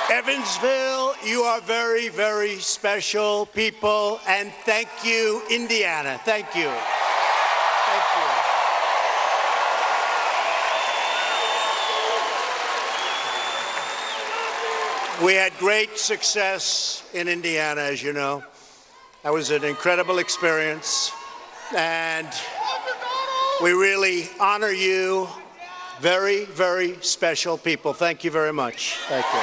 Evansville, you are very, very special people, and thank you, Indiana. Thank you. Thank you. We had great success in Indiana, as you know. That was an incredible experience, and we really honor you. Very, very special people. Thank you very much. Thank you.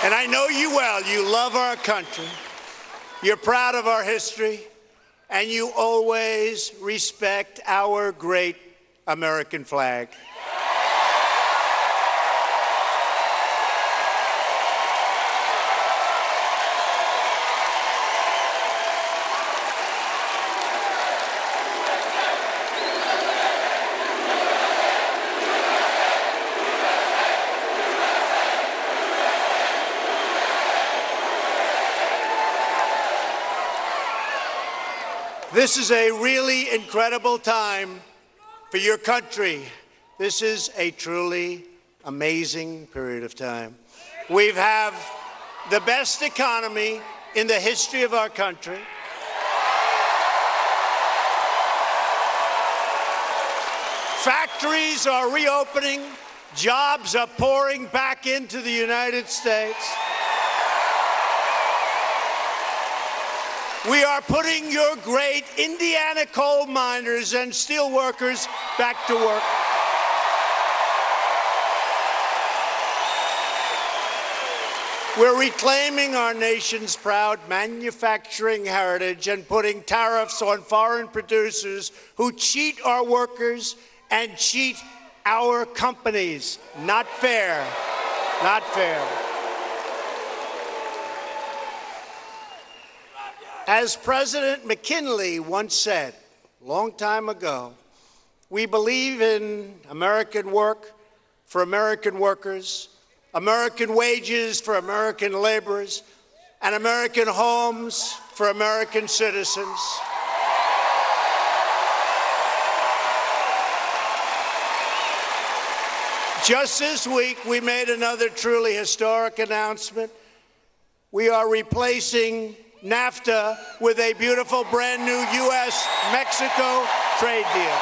And I know you well. You love our country. You're proud of our history. And you always respect our great American flag. This is a really incredible time for your country. This is a truly amazing period of time. We have the best economy in the history of our country. Factories are reopening. Jobs are pouring back into the United States. We are putting your great Indiana coal miners and steel workers back to work. We're reclaiming our nation's proud manufacturing heritage and putting tariffs on foreign producers who cheat our workers and cheat our companies. Not fair. Not fair. As President McKinley once said a long time ago, we believe in American work for American workers, American wages for American laborers, and American homes for American citizens. Just this week, we made another truly historic announcement. We are replacing NAFTA with a beautiful brand new U.S.-Mexico trade deal.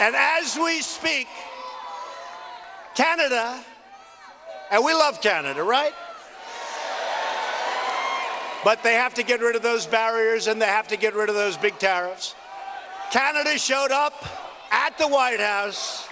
And as we speak, Canada, and we love Canada, right? But they have to get rid of those barriers and they have to get rid of those big tariffs. Canada showed up at the White House.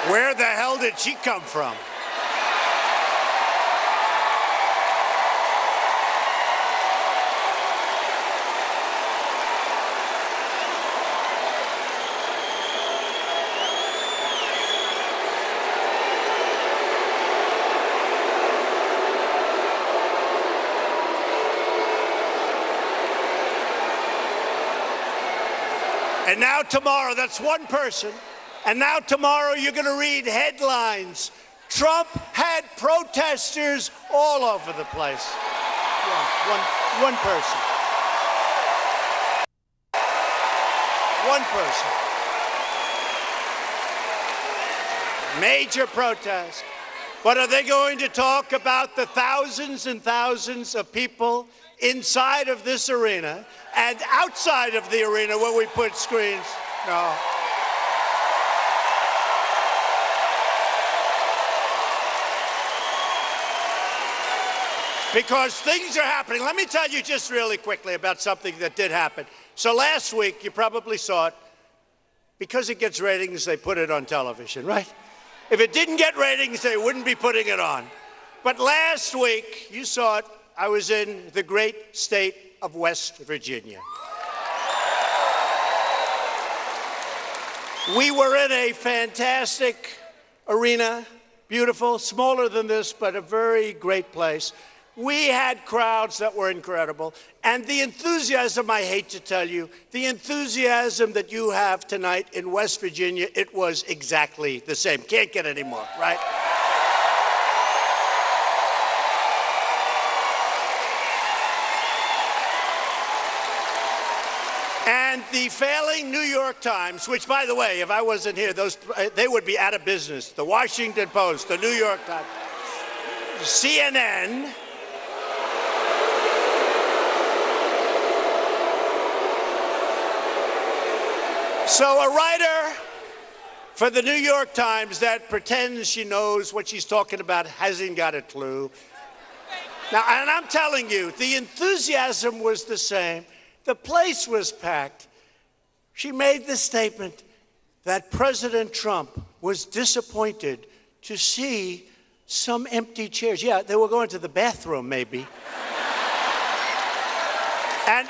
Where the hell did she come from? And now tomorrow, that's one person. And now tomorrow you're going to read headlines. Trump had protesters all over the place. One person. One person. Major protest. But are they going to talk about the thousands and thousands of people inside of this arena and outside of the arena where we put screens? No. Because things are happening. Let me tell you just really quickly about something that did happen. So last week, you probably saw it, because it gets ratings, they put it on television, right? If it didn't get ratings, they wouldn't be putting it on. But last week, you saw it, I was in the great state of West Virginia. We were in a fantastic arena, beautiful, smaller than this, but a very great place. We had crowds that were incredible. And the enthusiasm, I hate to tell you, the enthusiasm that you have tonight in West Virginia, it was exactly the same. Can't get any more, right? And the failing New York Times, which, by the way, if I wasn't here, they would be out of business. The Washington Post, the New York Times, CNN, so a writer for the New York Times that pretends she knows what she's talking about hasn't got a clue. Now, and I'm telling you, the enthusiasm was the same. The place was packed. She made the statement that President Trump was disappointed to see some empty chairs. Yeah, they were going to the bathroom, maybe. And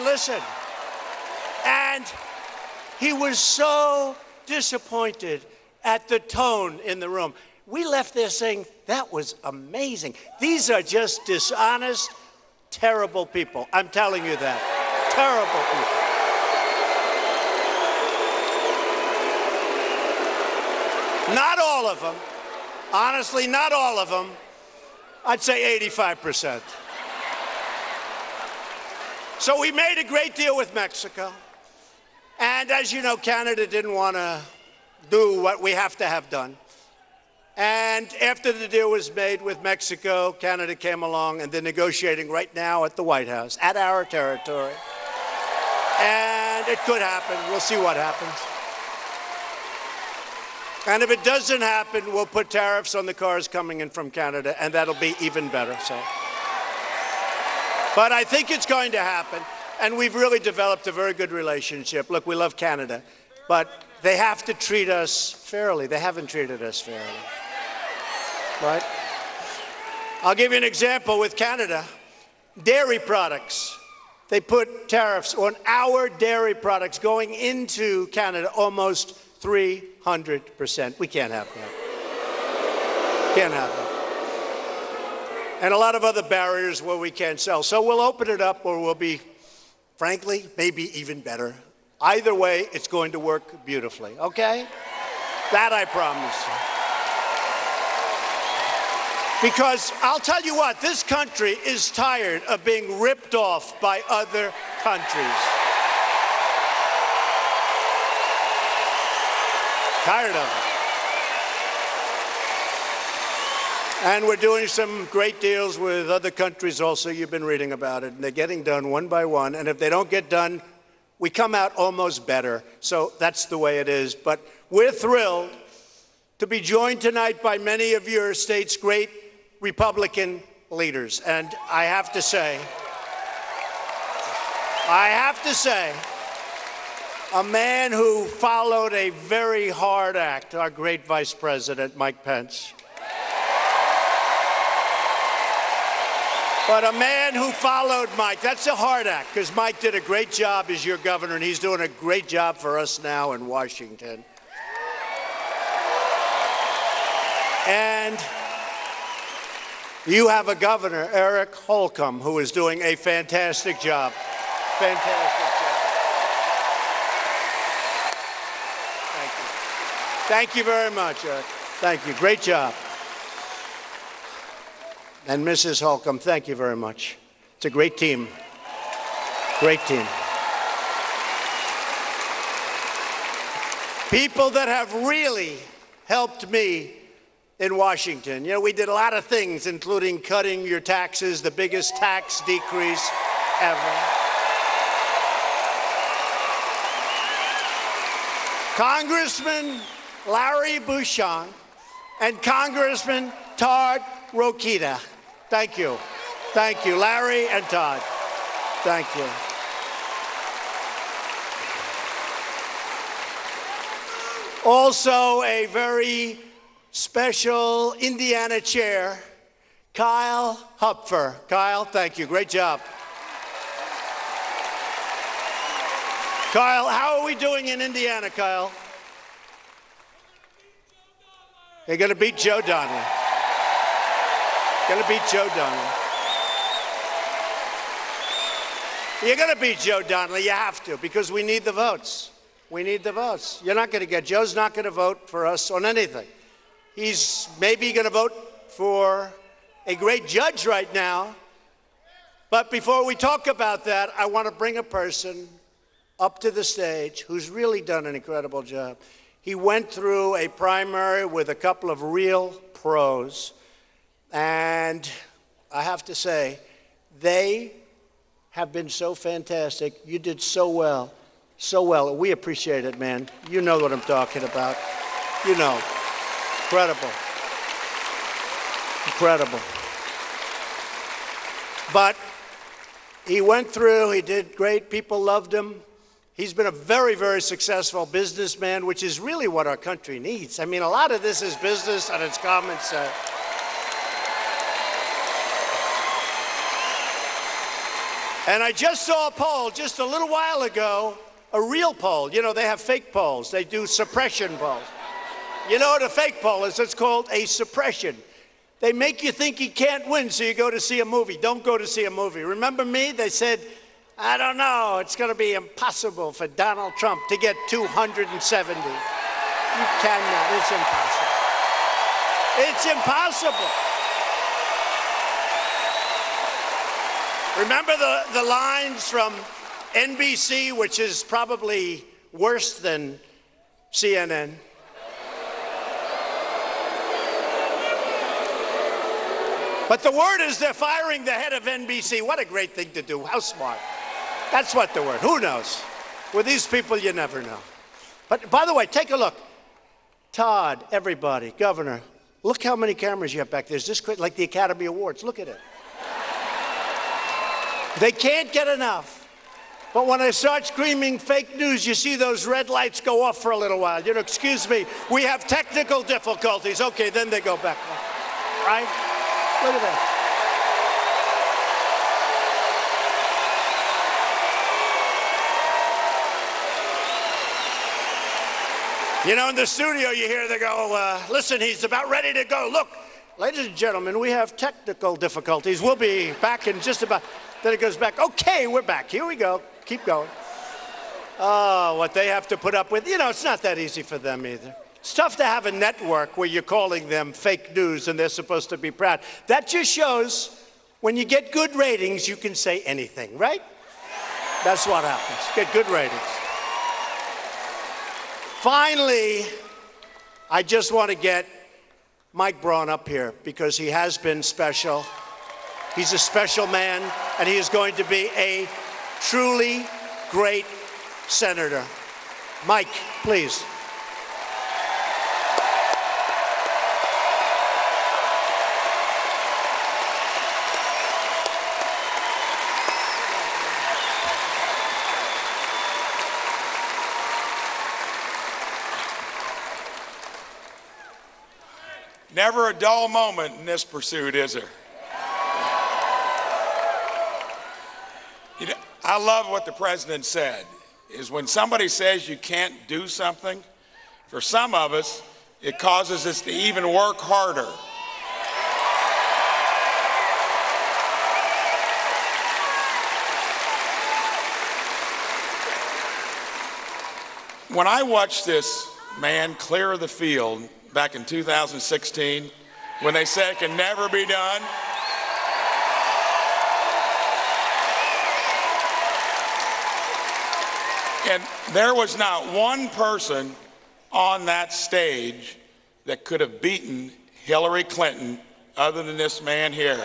listen, and he was so disappointed at the tone in the room. We left there saying, that was amazing. These are just dishonest, terrible people. I'm telling you that. Terrible people. Not all of them. Honestly, not all of them. I'd say 85%. So we made a great deal with Mexico. And as you know, Canada didn't want to do what we have to have done. And after the deal was made with Mexico, Canada came along, and they're negotiating right now at the White House, at our territory. And it could happen. We'll see what happens. And if it doesn't happen, we'll put tariffs on the cars coming in from Canada, and that'll be even better. But I think it's going to happen. And we've really developed a very good relationship. Look, we love Canada, but they have to treat us fairly. They haven't treated us fairly, right? I'll give you an example with Canada. Dairy products. They put tariffs on our dairy products going into Canada, almost 300%. We can't have that. Can't have that. And a lot of other barriers where we can't sell. So we'll open it up, or we'll be, frankly, maybe even better. Either way, it's going to work beautifully, okay? That I promise you. Because I'll tell you what, this country is tired of being ripped off by other countries. Tired of it. And we're doing some great deals with other countries also. You've been reading about it. And they're getting done one by one. And if they don't get done, we come out almost better. So that's the way it is. But we're thrilled to be joined tonight by many of your state's great Republican leaders. And I have to say, a man who followed a very hard act, our great Vice President, Mike Pence. But a man who followed Mike, that's a hard act, because Mike did a great job as your governor, and he's doing a great job for us now in Washington. And you have a governor, Eric Holcomb, who is doing a fantastic job. Fantastic job. Thank you. Thank you very much, Eric. Thank you. Great job. And Mrs. Holcomb, thank you very much. It's a great team. Great team. People that have really helped me in Washington. You know, we did a lot of things, including cutting your taxes, the biggest tax decrease ever. Congressman Larry Bouchon and Congressman Todd Rokita. Thank you. Thank you, Larry and Todd. Thank you. Also, a very special Indiana chair, Kyle Hupfer. Kyle, thank you. Great job. Kyle, how are we doing in Indiana, Kyle? They're going to beat Joe Donnelly. Going to beat Joe Donnelly. You're going to beat Joe Donnelly. You have to, because we need the votes. We need the votes. You're not going to get, Joe's not going to vote for us on anything. He's maybe going to vote for a great judge right now. But before we talk about that, I want to bring a person up to the stage who's really done an incredible job. He went through a primary with a couple of real pros. And I have to say, they have been so fantastic. You did so well, so well. We appreciate it, man. You know what I'm talking about. You know. Incredible. Incredible. But he went through, he did great. People loved him. He's been a very, very successful businessman, which is really what our country needs. I mean, a lot of this is business and it's common sense. And I just saw a poll just a little while ago, a real poll. You know, they have fake polls. They do suppression polls. You know what a fake poll is? It's called a suppression. They make you think you can't win, so you go to see a movie. Don't go to see a movie. Remember me? They said, I don't know, it's going to be impossible for Donald Trump to get 270. You cannot. It's impossible. It's impossible. Remember the lines from NBC, which is probably worse than CNN? But the word is they're firing the head of NBC. What a great thing to do. How smart. That's what the word. Who knows? With these people, you never know. But by the way, take a look. Todd, everybody, Governor, look how many cameras you have back there. It's just like the Academy Awards. Look at it. They can't get enough. But when I start screaming fake news, you see those red lights go off for a little while. You know, excuse me, we have technical difficulties. Okay, then they go back. Right? Look at that. You know, in the studio, you hear they go, listen, he's about ready to go. Look, ladies and gentlemen, we have technical difficulties. We'll be back in just about... Then it goes back. Okay, we're back. Here we go. Keep going. Oh, what they have to put up with. You know, it's not that easy for them either. It's tough to have a network where you're calling them fake news and they're supposed to be proud. That just shows when you get good ratings, you can say anything, right? That's what happens. Get good ratings. Finally, I just want to get Mike Braun up here because he has been special. He's a special man, and he is going to be a truly great senator. Mike, please. Never a dull moment in this pursuit, is there? You know, I love what the president said, is when somebody says you can't do something, for some of us, it causes us to even work harder. When I watched this man clear the field back in 2016, when they said it can never be done, And there was not one person on that stage that could have beaten Hillary Clinton other than this man here.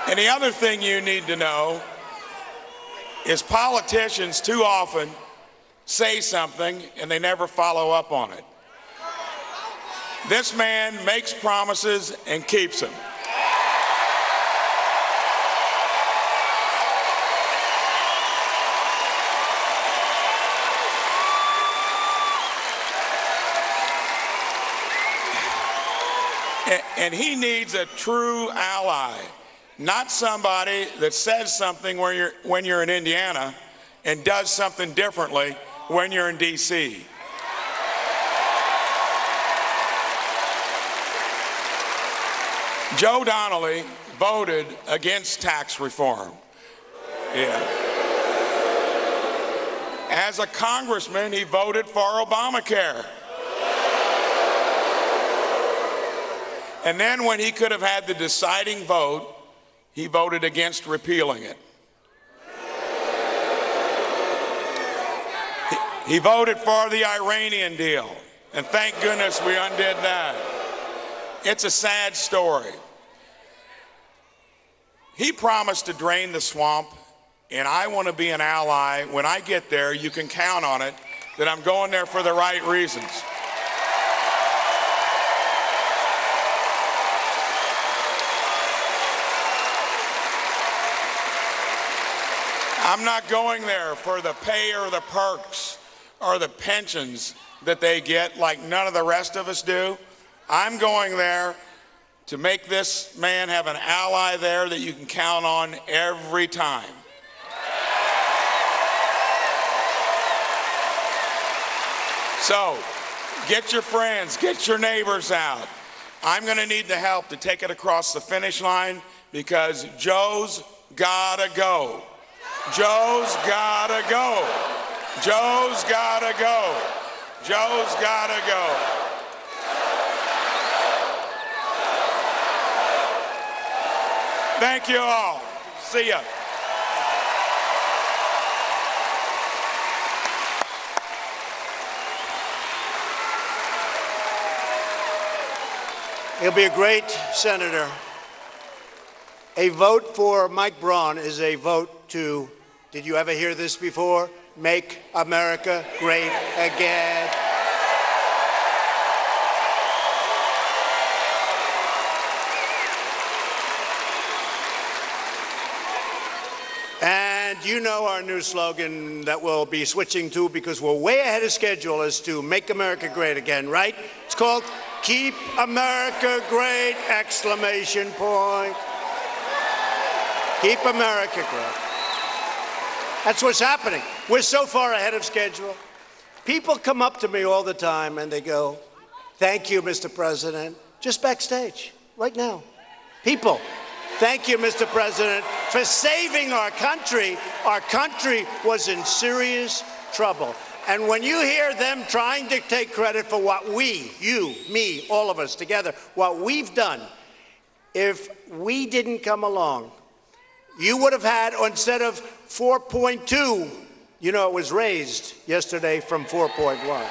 And the other thing you need to know is politicians too often say something and they never follow up on it. This man makes promises and keeps them. And he needs a true ally. Not somebody that says something when you're in Indiana and does something differently when you're in D.C. Joe Donnelly voted against tax reform. Yeah. As a congressman, he voted for Obamacare. And then when he could have had the deciding vote, he voted against repealing it. He voted for the Iranian deal, and thank goodness we undid that. It's a sad story. He promised to drain the swamp, and I want to be an ally. When I get there, you can count on it that I'm going there for the right reasons. I'm not going there for the pay or the perks or the pensions that they get like none of the rest of us do. I'm going there to make this man have an ally there that you can count on every time. So get your friends, get your neighbors out. I'm going to need the help to take it across the finish line because Joe's gotta go. Joe's gotta go. Joe's gotta go. Joe's gotta go. Thank you all. See ya. He'll be a great senator. A vote for Mike Braun is a vote to, did you ever hear this before? Make America great again. And you know our new slogan that we'll be switching to because we're way ahead of schedule is to make America great again, right? It's called Keep America Great! Exclamation point. Keep America great. That's what's happening. We're so far ahead of schedule. People come up to me all the time and they go, thank you, Mr. President, just backstage, right now. People, thank you, Mr. President, for saving our country. Our country was in serious trouble. And when you hear them trying to take credit for what we, you, me, all of us together, what we've done, if we didn't come along, you would have had, instead of 4.2, you know, it was raised yesterday from 4.1.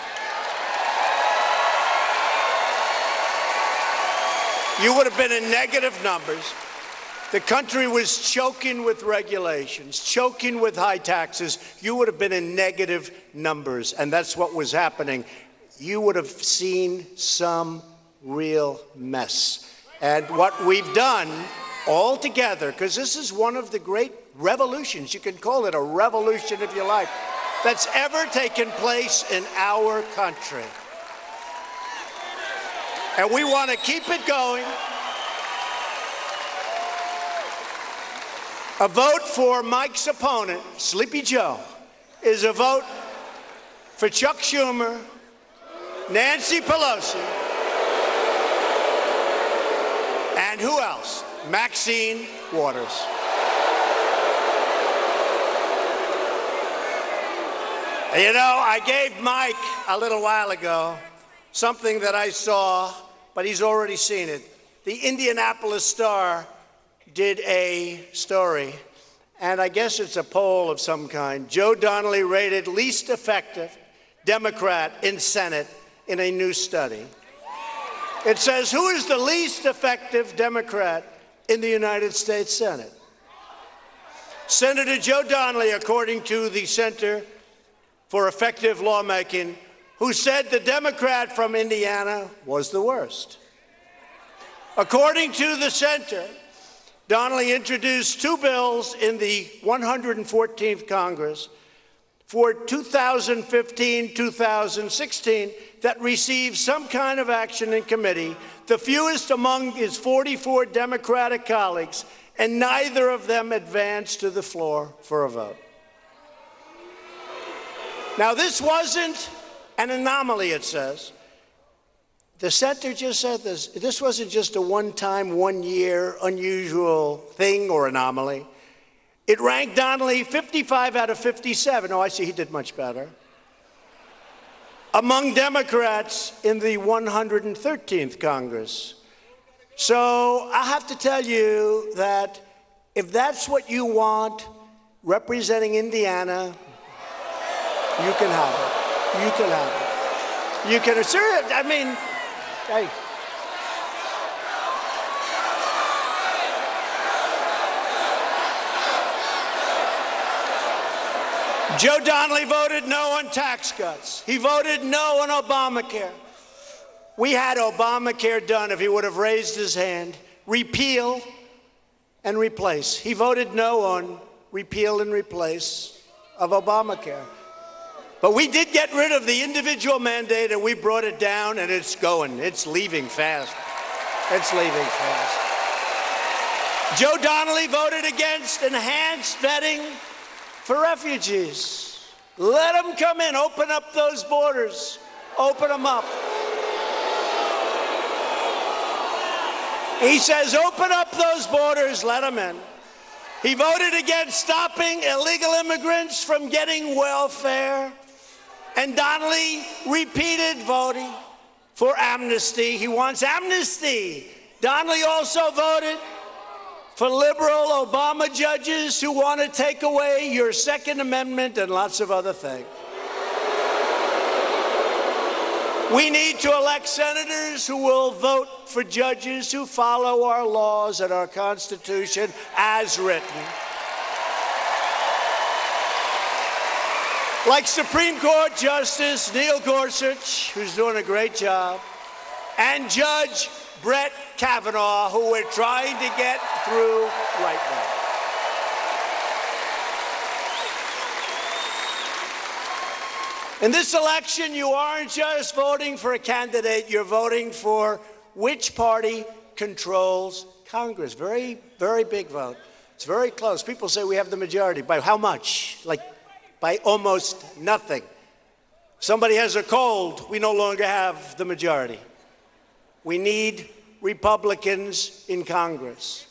You would have been in negative numbers. The country was choking with regulations, choking with high taxes. You would have been in negative numbers, and that's what was happening. You would have seen some real mess. And what we've done all together, because this is one of the great revolutions, you can call it a revolution if you like, that's ever taken place in our country. And we want to keep it going. A vote for Mike's opponent, Sleepy Joe, is a vote for Chuck Schumer, Nancy Pelosi, and who else? Maxine Waters. You know, I gave Mike a little while ago something that I saw, but he's already seen it. The Indianapolis Star did a story, and I guess it's a poll of some kind. Joe Donnelly rated least effective Democrat in Senate in a new study. It says, who is the least effective Democrat in the United States Senate? Senator Joe Donnelly, according to the Center for Effective Lawmaking, who said the Democrat from Indiana was the worst. According to the center, Donnelly introduced two bills in the 114th Congress for 2015-2016 that received some kind of action in committee, the fewest among his 44 Democratic colleagues, and neither of them advanced to the floor for a vote. Now, this wasn't an anomaly, it says. The center just said this. This wasn't just a one-time, one-year, unusual thing or anomaly. It ranked Donnelly 55 out of 57. Oh, I see, he did much better. Among Democrats in the 113th Congress. So I have to tell you that if that's what you want, representing Indiana, you can have it. You can have it. You can, sir, I mean, hey. Joe Donnelly voted no on tax cuts. He voted no on Obamacare. We had Obamacare done if he would have raised his hand. Repeal and replace. He voted no on repeal and replace of Obamacare. But we did get rid of the individual mandate, and we brought it down, and it's going. It's leaving fast. It's leaving fast. Joe Donnelly voted against enhanced vetting for refugees. Let them come in. Open up those borders. Open them up. He says, open up those borders. Let them in. He voted against stopping illegal immigrants from getting welfare. And Donnelly repeated voting for amnesty. He wants amnesty. Donnelly also voted for liberal Obama judges who want to take away your Second Amendment and lots of other things. We need to elect senators who will vote for judges who follow our laws and our Constitution as written. Like Supreme Court Justice Neil Gorsuch, who's doing a great job, and Judge Brett Kavanaugh, who we're trying to get through right now. In this election, you aren't just voting for a candidate, you're voting for which party controls Congress. Very, very big vote. It's very close. People say we have the majority. By how much? Like, by almost nothing. Somebody has a cold, we no longer have the majority. We need Republicans in Congress.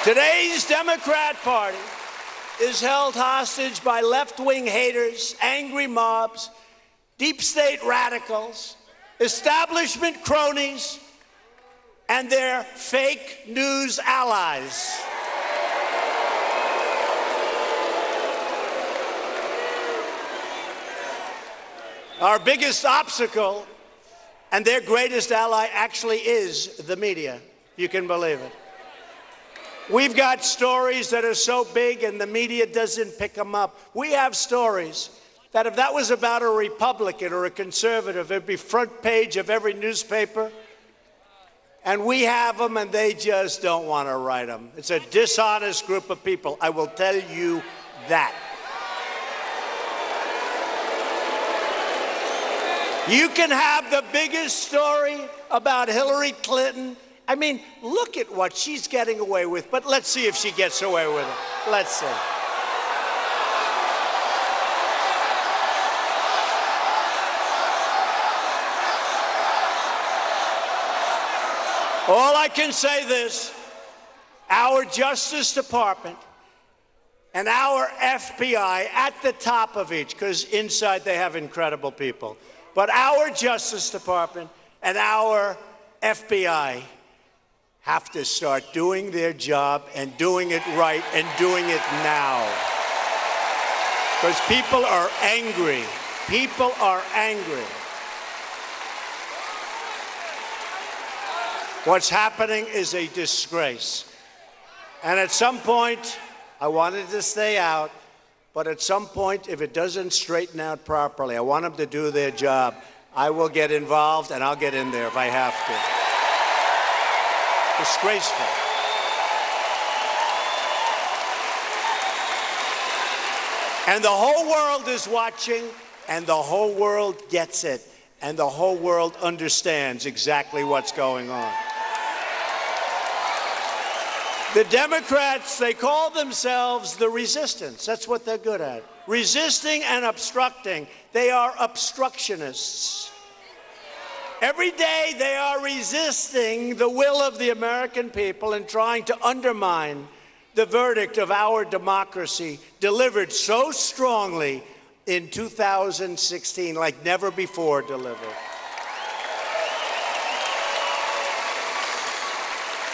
Today's Democrat Party is held hostage by left-wing haters, angry mobs, deep state radicals, establishment cronies, and their fake news allies. Our biggest obstacle and their greatest ally actually is the media. You can believe it. We've got stories that are so big and the media doesn't pick them up. We have stories that if that was about a Republican or a conservative, it'd be front page of every newspaper. And we have them and they just don't want to write them. It's a dishonest group of people. I will tell you that. You can have the biggest story about Hillary Clinton. I mean, look at what she's getting away with, but let's see if she gets away with it. Let's see. All I can say this, our Justice Department and our FBI at the top of each, because inside they have incredible people, but our Justice Department and our FBI have to start doing their job and doing it right and doing it now. Because people are angry. People are angry. What's happening is a disgrace. And at some point, I wanted to stay out, but at some point, if it doesn't straighten out properly, I want them to do their job. I will get involved, and I'll get in there if I have to. Disgraceful. And the whole world is watching, and the whole world gets it, and the whole world understands exactly what's going on. The Democrats, they call themselves the resistance. That's what they're good at. Resisting and obstructing. They are obstructionists. Every day they are resisting the will of the American people and trying to undermine the verdict of our democracy delivered so strongly in 2016 like never before delivered.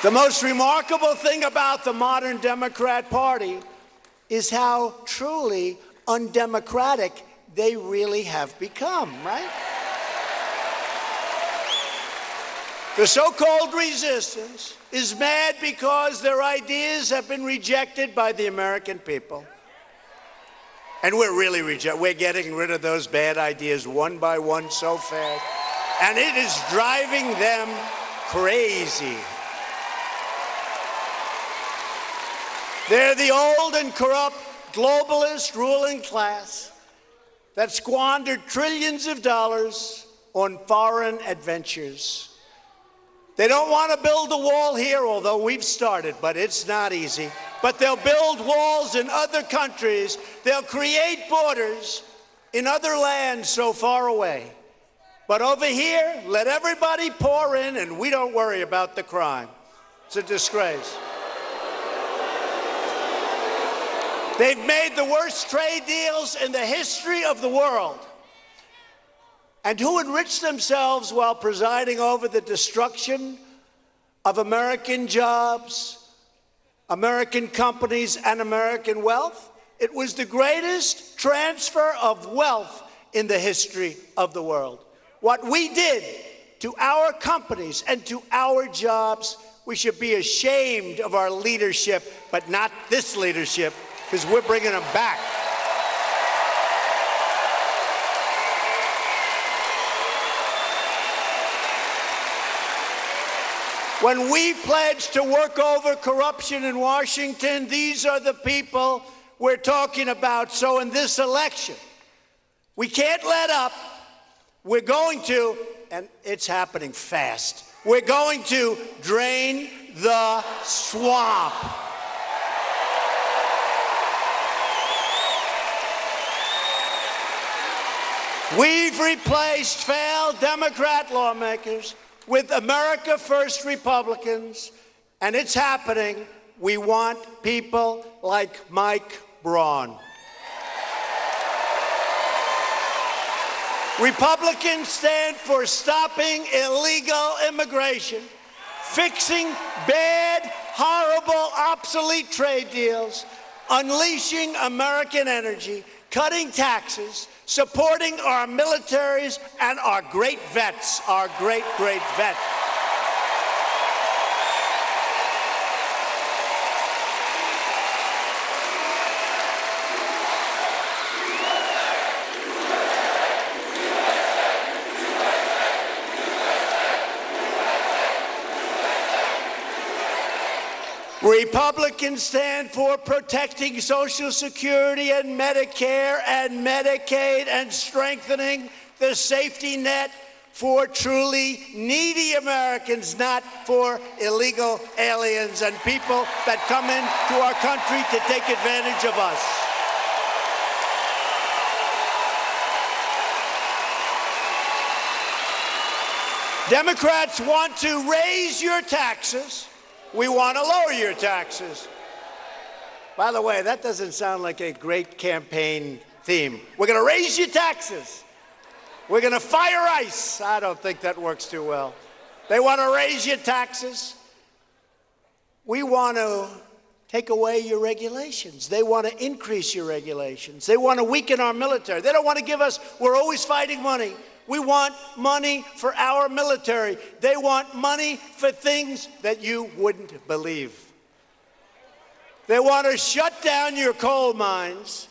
The most remarkable thing about the modern Democrat Party is how truly undemocratic they really have become, right? The so-called resistance is mad because their ideas have been rejected by the American people. And we're getting rid of those bad ideas one by one so fast. And it is driving them crazy. They're the old and corrupt globalist ruling class that squandered trillions of dollars on foreign adventures. They don't want to build a wall here, although we've started, but it's not easy. But they'll build walls in other countries. They'll create borders in other lands so far away. But over here, let everybody pour in, and we don't worry about the crime. It's a disgrace. They've made the worst trade deals in the history of the world. And who enriched themselves while presiding over the destruction of American jobs, American companies, and American wealth? It was the greatest transfer of wealth in the history of the world. What we did to our companies and to our jobs, we should be ashamed of our leadership, but not this leadership, because we're bringing them back. When we pledge to work over corruption in Washington, these are the people we're talking about. So in this election, we can't let up. We're going to, and it's happening fast, we're going to drain the swamp. We've replaced failed Democrat lawmakers with America First Republicans, and it's happening. We want people like Mike Braun. Republicans stand for stopping illegal immigration, fixing bad, horrible, obsolete trade deals, unleashing American energy, cutting taxes, supporting our militaries and our great vets, our great, great vets. Republicans stand for protecting Social Security and Medicare and Medicaid and strengthening the safety net for truly needy Americans, not for illegal aliens and people that come into our country to take advantage of us. Democrats want to raise your taxes. We want to lower your taxes. By the way, that doesn't sound like a great campaign theme. We're going to raise your taxes. We're going to fire ICE. I don't think that works too well. They want to raise your taxes. We want to take away your regulations. They want to increase your regulations. They want to weaken our military. They don't want to give us, we're always fighting money. We want money for our military. They want money for things that you wouldn't believe. They want to shut down your coal mines.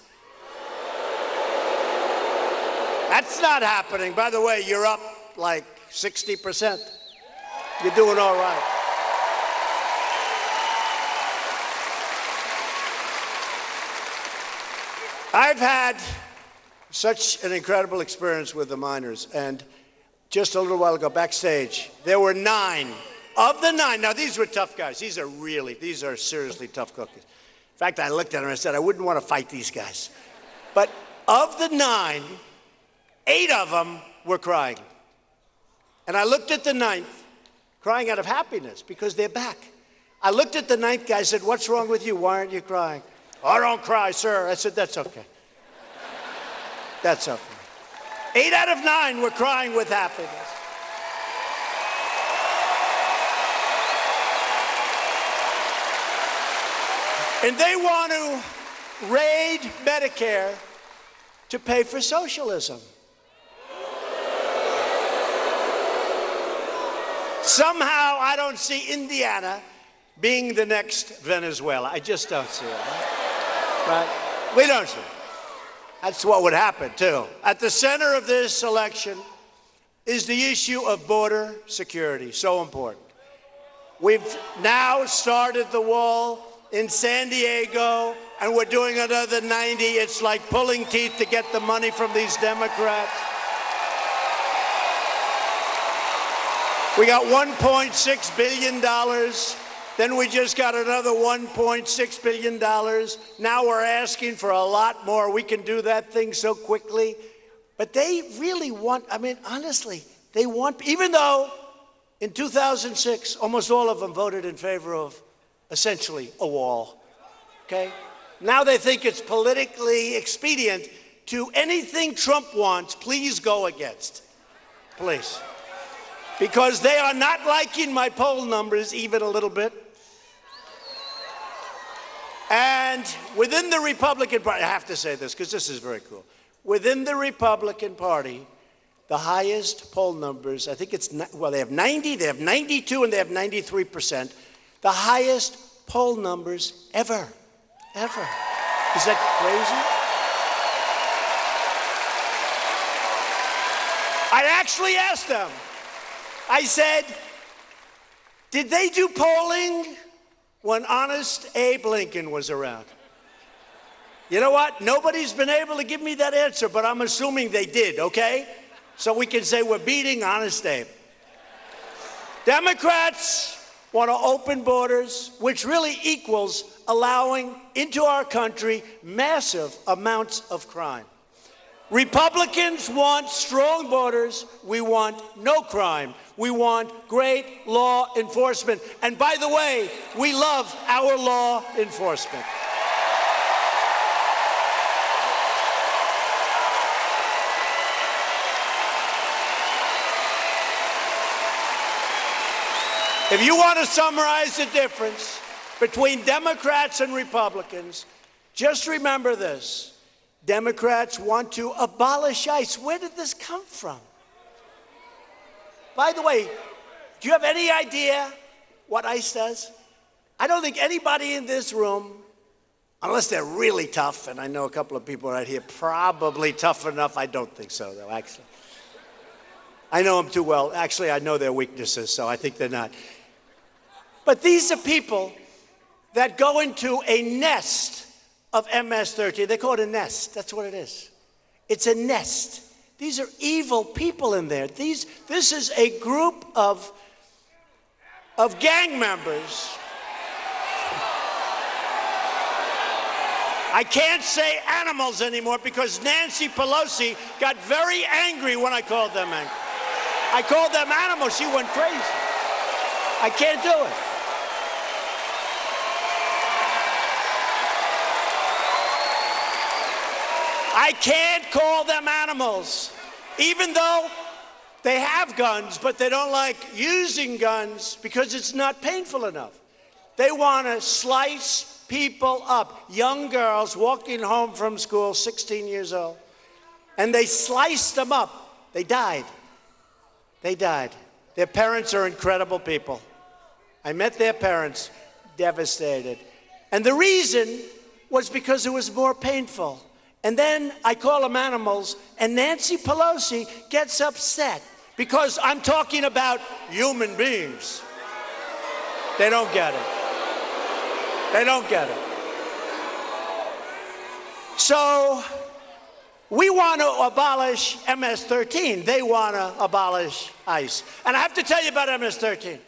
That's not happening. By the way, you're up like 60%. You're doing all right. I've had such an incredible experience with the miners, and just a little while ago, backstage, there were 9. Of the 9, now these were tough guys. These are seriously tough cookies. In fact, I looked at them and I said, I wouldn't want to fight these guys. But of the 9, 8 of them were crying. And I looked at the 9th, crying out of happiness because they're back. I looked at the 9th guy and said, what's wrong with you? Why aren't you crying? Oh, I don't cry, sir. I said, that's okay. That's okay. 8 out of 9 were crying with happiness. And they want to raid Medicare to pay for socialism. Somehow, I don't see Indiana being the next Venezuela. I just don't see it. Right? We don't see it. That's what would happen, too. At the center of this election is the issue of border security, so important. We've now started the wall in San Diego, and we're doing another 90. It's like pulling teeth to get the money from these Democrats. We got $1.6 billion. Then we just got another $1.6 billion. Now we're asking for a lot more. We can do that thing so quickly. But they really want, I mean, honestly, they want, even though in 2006, almost all of them voted in favor of essentially a wall, okay? Now they think it's politically expedient to anything Trump wants, please go against, please. Because they are not liking my poll numbers even a little bit. And within the Republican Party, I have to say this because this is very cool. Within the Republican Party, the highest poll numbers, I think it's, well, they have 90, they have 92, and they have 93%. The highest poll numbers ever, ever. Is that crazy? I actually asked them. I said, did they do polling when Honest Abe Lincoln was around? You know what? Nobody's been able to give me that answer, but I'm assuming they did, okay? So we can say we're beating Honest Abe. Democrats want to open borders, which really equals allowing into our country massive amounts of crime. Republicans want strong borders. We want no crime. We want great law enforcement. And by the way, we love our law enforcement. If you want to summarize the difference between Democrats and Republicans, just remember this. Democrats want to abolish ICE. Where did this come from? By the way, do you have any idea what ICE does? I don't think anybody in this room, unless they're really tough, and I know a couple of people right here probably tough enough. I don't think so, though, actually. I know them too well. Actually, I know their weaknesses, so I think they're not. But these are people that go into a nest of MS-13. They call it a nest. That's what it is. It's a nest. These are evil people in there. This is a group of gang members. I can't say animals anymore because Nancy Pelosi got very angry when I called them angry. I called them animals. She went crazy. I can't do it. I can't call them animals, even though they have guns, but they don't like using guns because it's not painful enough. They want to slice people up. Young girls walking home from school, 16 years old, and they sliced them up. They died. They died. Their parents are incredible people. I met their parents, devastated. And the reason was because it was more painful. And then I call them animals, and Nancy Pelosi gets upset because I'm talking about human beings. They don't get it. They don't get it. So we want to abolish MS-13. They want to abolish ICE. And I have to tell you about MS-13.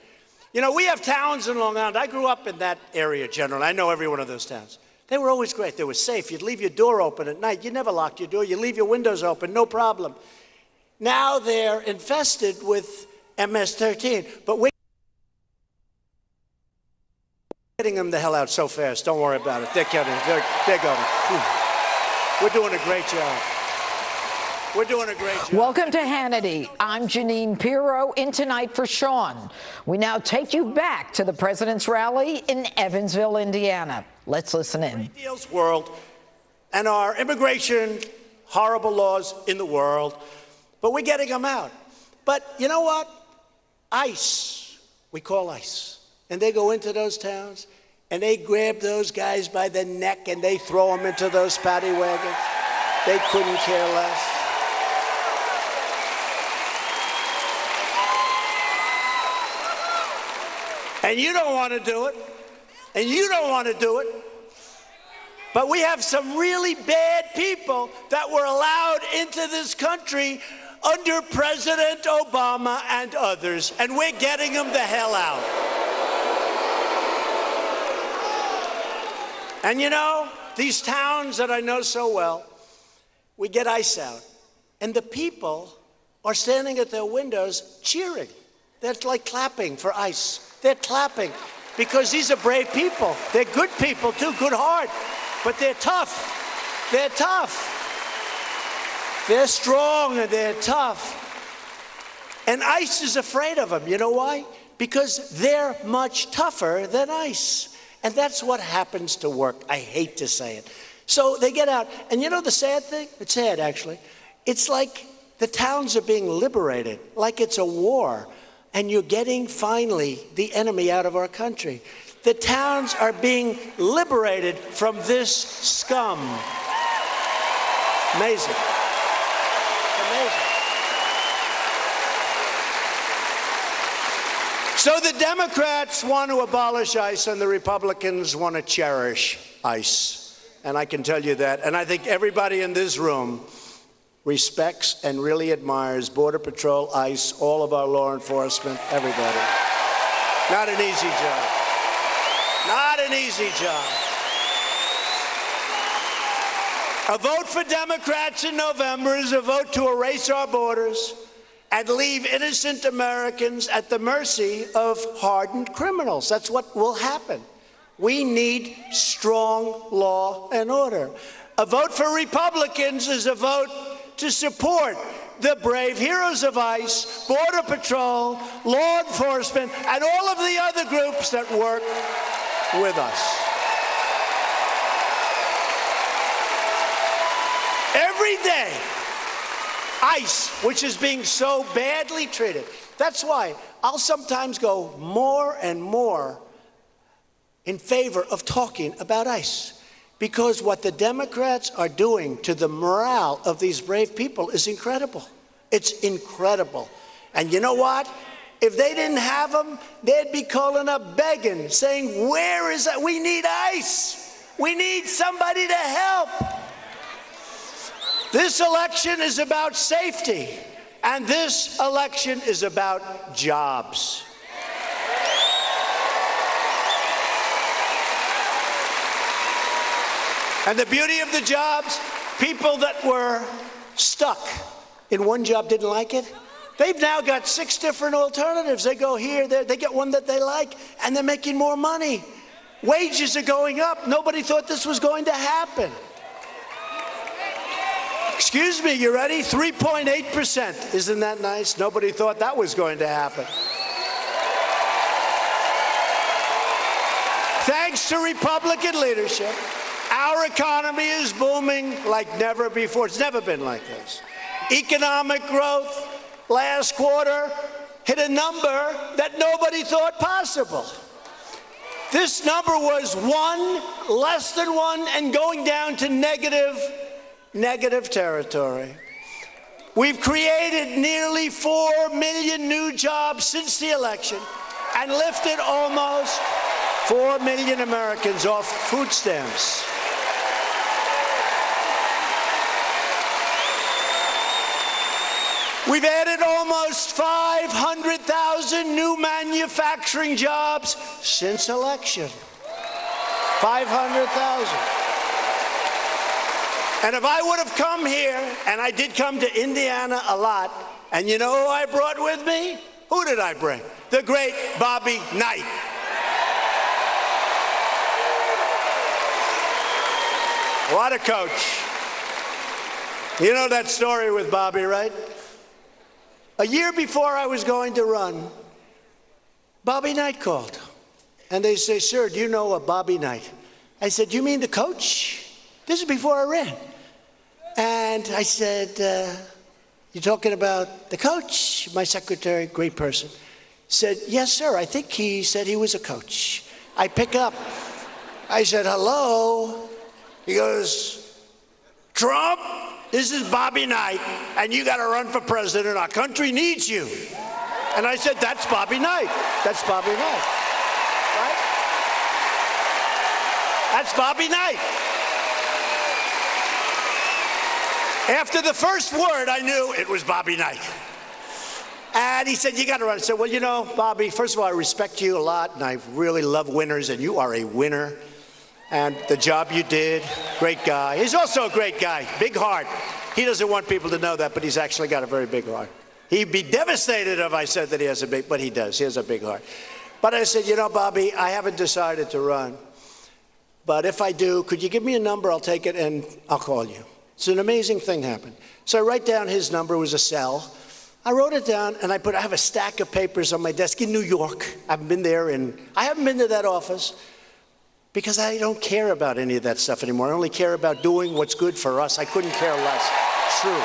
You know, we have towns in Long Island. I grew up in that area generally. I know every one of those towns. They were always great. They were safe. You'd leave your door open at night. You never locked your door. You leave your windows open, no problem. Now they're infested with MS-13. But we're getting them the hell out so fast. Don't worry about it. They're getting. They're going. We're doing a great job. We're doing a great job. Welcome to Hannity. I'm Janine Pirro, in tonight for Sean. We now take you back to the president's rally in Evansville, Indiana. Let's listen in. Great deals world and our immigration, horrible laws in the world, but we're getting them out. But you know what? ICE, we call ICE. And they go into those towns and they grab those guys by the neck and they throw them into those paddy wagons. They couldn't care less. And you don't want to do it. And you don't want to do it. But we have some really bad people that were allowed into this country under President Obama and others. And we're getting them the hell out. And you know, these towns that I know so well, we get ICE out. And the people are standing at their windows cheering. They're like clapping for ICE. They're clapping because these are brave people. They're good people too, good heart, but they're tough. They're tough. They're strong and they're tough. And ICE is afraid of them. You know why? Because they're much tougher than ICE. And that's what happens to work. I hate to say it. So they get out. And you know the sad thing? It's sad, actually. It's like the towns are being liberated, like it's a war. And you're getting, finally, the enemy out of our country. The towns are being liberated from this scum. Amazing. Amazing. So the Democrats want to abolish ICE and the Republicans want to cherish ICE. And I can tell you that. And I think everybody in this room respects and really admires Border Patrol, ICE, all of our law enforcement, everybody. Not an easy job. Not an easy job. A vote for Democrats in November is a vote to erase our borders and leave innocent Americans at the mercy of hardened criminals. That's what will happen. We need strong law and order. A vote for Republicans is a vote to support the brave heroes of ICE, Border Patrol, law enforcement, and all of the other groups that work with us. Every day, ICE, which is being so badly treated. That's why I'll sometimes go more and more in favor of talking about ICE. Because what the Democrats are doing to the morale of these brave people is incredible. It's incredible. And you know what? If they didn't have them, they'd be calling up begging, saying, where is that? We need ICE. We need somebody to help. This election is about safety, and this election is about jobs. And the beauty of the jobs, people that were stuck in one job didn't like it, They've now got 6 different alternatives. They go here, there, they get one that they like, and they're making more money. Wages are going up. Nobody thought this was going to happen. Excuse me, you ready? 3.8%. Isn't that nice? Nobody thought that was going to happen. Thanks to Republican leadership, our economy is booming like never before. It's never been like this. Economic growth last quarter hit a number that nobody thought possible. This number was 1, less than 1, and going down to negative territory. We've created nearly 4 million new jobs since the election and lifted almost 4 million Americans off food stamps. We've added almost 500,000 new manufacturing jobs since election. 500,000. And if I would have come here, and I did come to Indiana a lot, and you know who I brought with me? Who did I bring? The great Bobby Knight. What a coach. You know that story with Bobby, right? A year before I was going to run, Bobby Knight called. And they say, sir, do you know a Bobby Knight? I said, you mean the coach? This is before I ran. And I said, you're talking about the coach? My secretary, great person, said, yes, sir. I think he said he was a coach. I pick up. I said, hello. He goes, Trump? This is Bobby Knight, and you got to run for president. Our country needs you. And I said, that's Bobby Knight. That's Bobby Knight. Right? That's Bobby Knight. After the first word, I knew it was Bobby Knight. And he said, you got to run. I said, well, you know, Bobby, first of all, I respect you a lot, and I really love winners, and you are a winner. And the job you did, great guy. He's also a great guy, big heart. He doesn't want people to know that, but he's actually got a very big heart. He'd be devastated if I said that he has a big, but he does. He has a big heart. But I said, you know, Bobby, I haven't decided to run. But if I do, could you give me a number? I'll take it and I'll call you. So an amazing thing happened. So I write down his number. It was a cell. I wrote it down and I have a stack of papers on my desk in New York. I haven't been there I haven't been to that office. Because I don't care about any of that stuff anymore. I only care about doing what's good for us. I couldn't care less. It's true.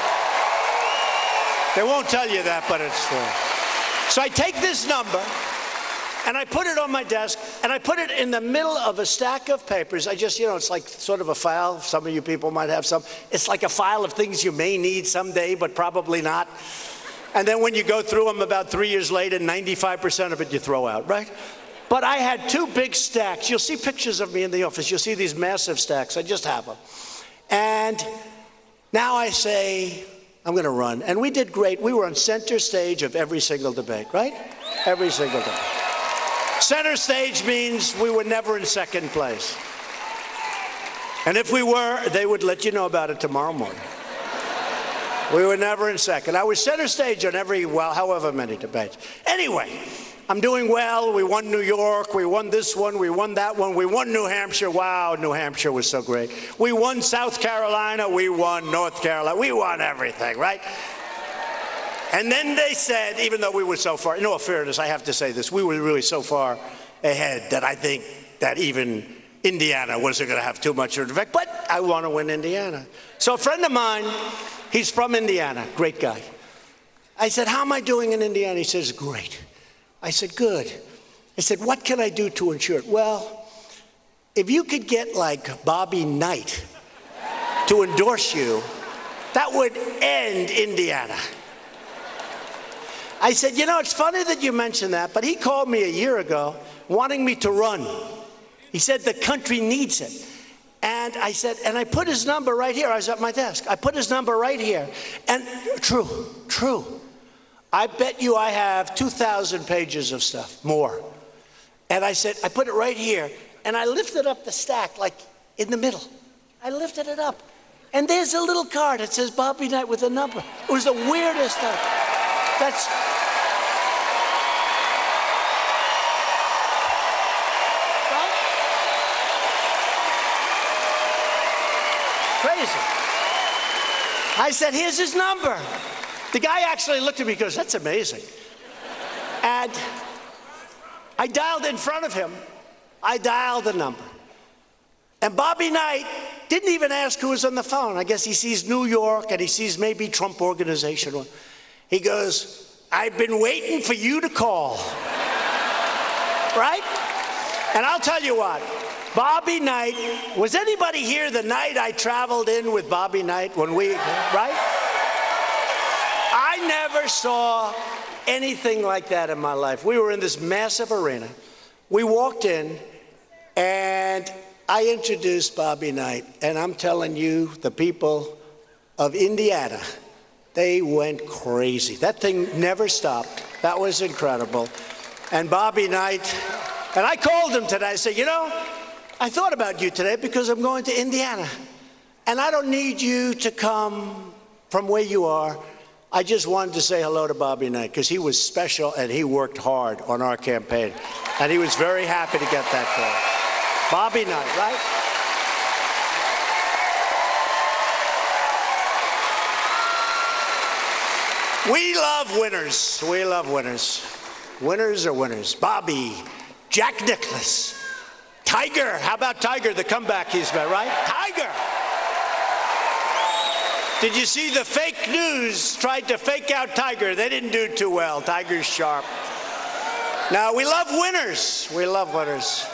They won't tell you that, but it's true. So I take this number, and I put it on my desk, and I put it in the middle of a stack of papers. I just, you know, it's like sort of a file. Some of you people might have some. It's like a file of things you may need someday, but probably not. And then when you go through them about 3 years later, 95% of it you throw out, right? But I had 2 big stacks. You'll see pictures of me in the office. You'll see these massive stacks. I just have them. And now I say, I'm going to run. And we did great. We were on center stage of every single debate, right? Every single debate. Center stage means we were never in second place. And if we were, they would let you know about it tomorrow morning. We were never in second. I was center stage on every, well, however many debates. Anyway. I'm doing well. We won New York. We won this one. We won that one. We won New Hampshire. Wow, New Hampshire was so great. We won South Carolina. We won North Carolina. We won everything, right? And then they said, even though we were so far, in all fairness, I have to say this, we were really so far ahead that I think that even Indiana wasn't going to have too much of an effect. But I want to win Indiana. So a friend of mine, he's from Indiana, great guy. I said, how am I doing in Indiana? He says, great. I said, good. I said, what can I do to ensure it? Well, if you could get like Bobby Knight to endorse you, that would end Indiana. I said, you know, it's funny that you mentioned that, but he called me a year ago wanting me to run. He said the country needs it. And I said, and I put his number right here. I was at my desk. I put his number right here. And true. I bet you I have 2,000 pages of stuff, more. And I said, I put it right here. And I lifted up the stack, like in the middle. I lifted it up. And there's a little card that says Bobby Knight with a number. It was the weirdest thing. That's crazy. I said, here's his number. The guy actually looked at me and goes, that's amazing. And I dialed in front of him. I dialed the number. And Bobby Knight didn't even ask who was on the phone. I guess he sees New York and he sees maybe Trump Organization. He goes, I've been waiting for you to call. Right? And I'll tell you what, Bobby Knight, was anybody here the night I traveled in with Bobby Knight when we, right? I never saw anything like that in my life. We were in this massive arena. We walked in and I introduced Bobby Knight, and I'm telling you, the people of Indiana, they went crazy. That thing never stopped. That was incredible. And Bobby Knight, and I called him today. I said, you know, I thought about you today because I'm going to Indiana, and I don't need you to come from where you are. I just wanted to say hello to Bobby Knight because he was special and he worked hard on our campaign, and he was very happy to get that call. Bobby Knight, right? We love winners. We love winners. Winners are winners. Bobby, Jack Nicklaus, Tiger. How about Tiger, the comeback he's made, right? Tiger. Did you see the fake news tried to fake out Tiger? They didn't do too well. Tiger's sharp. Now, we love winners. We love winners.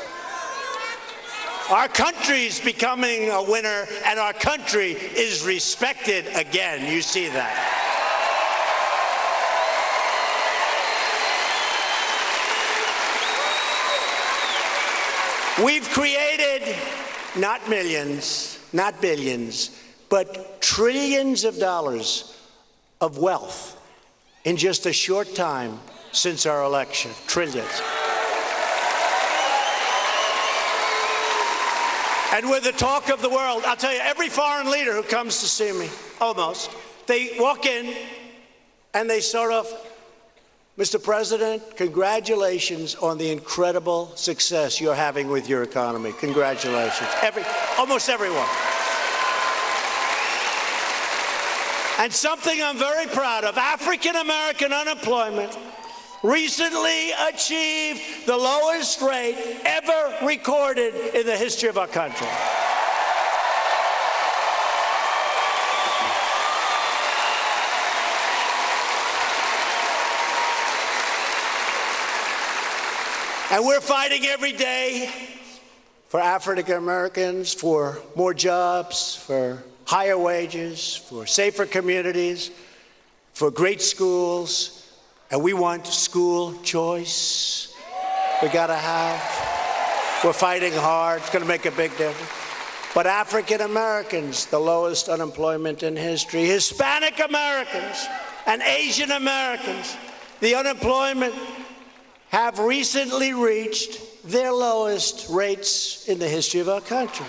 Our country's becoming a winner, and our country is respected again. You see that. We've created not millions, not billions, but trillions of dollars of wealth in just a short time since our election. Trillions. And we're the talk of the world. I'll tell you, every foreign leader who comes to see me, almost, they walk in and they start off, Mr. President, congratulations on the incredible success you're having with your economy. Congratulations. Almost everyone. And something I'm very proud of, African American unemployment recently achieved the lowest rate ever recorded in the history of our country. And we're fighting every day for African Americans, for more jobs, for higher wages, for safer communities, for great schools. And we want school choice. We gotta have. We're fighting hard. It's gonna make a big difference. But African Americans, the lowest unemployment in history. Hispanic Americans and Asian Americans, the unemployment have recently reached their lowest rates in the history of our country.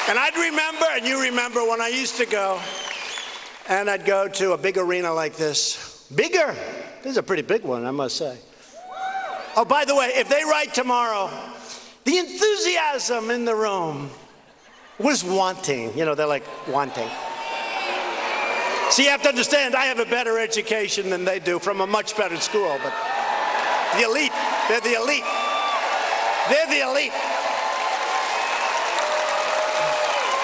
And I'd remember, and you remember, when I used to go, and I'd go to a big arena like this. Bigger. This is a pretty big one, I must say. Oh, by the way, if they write tomorrow, the enthusiasm in the room was wanting. You know, they're like, wanting. See, you have to understand, I have a better education than they do from a much better school, but the elite, they're the elite. They're the elite.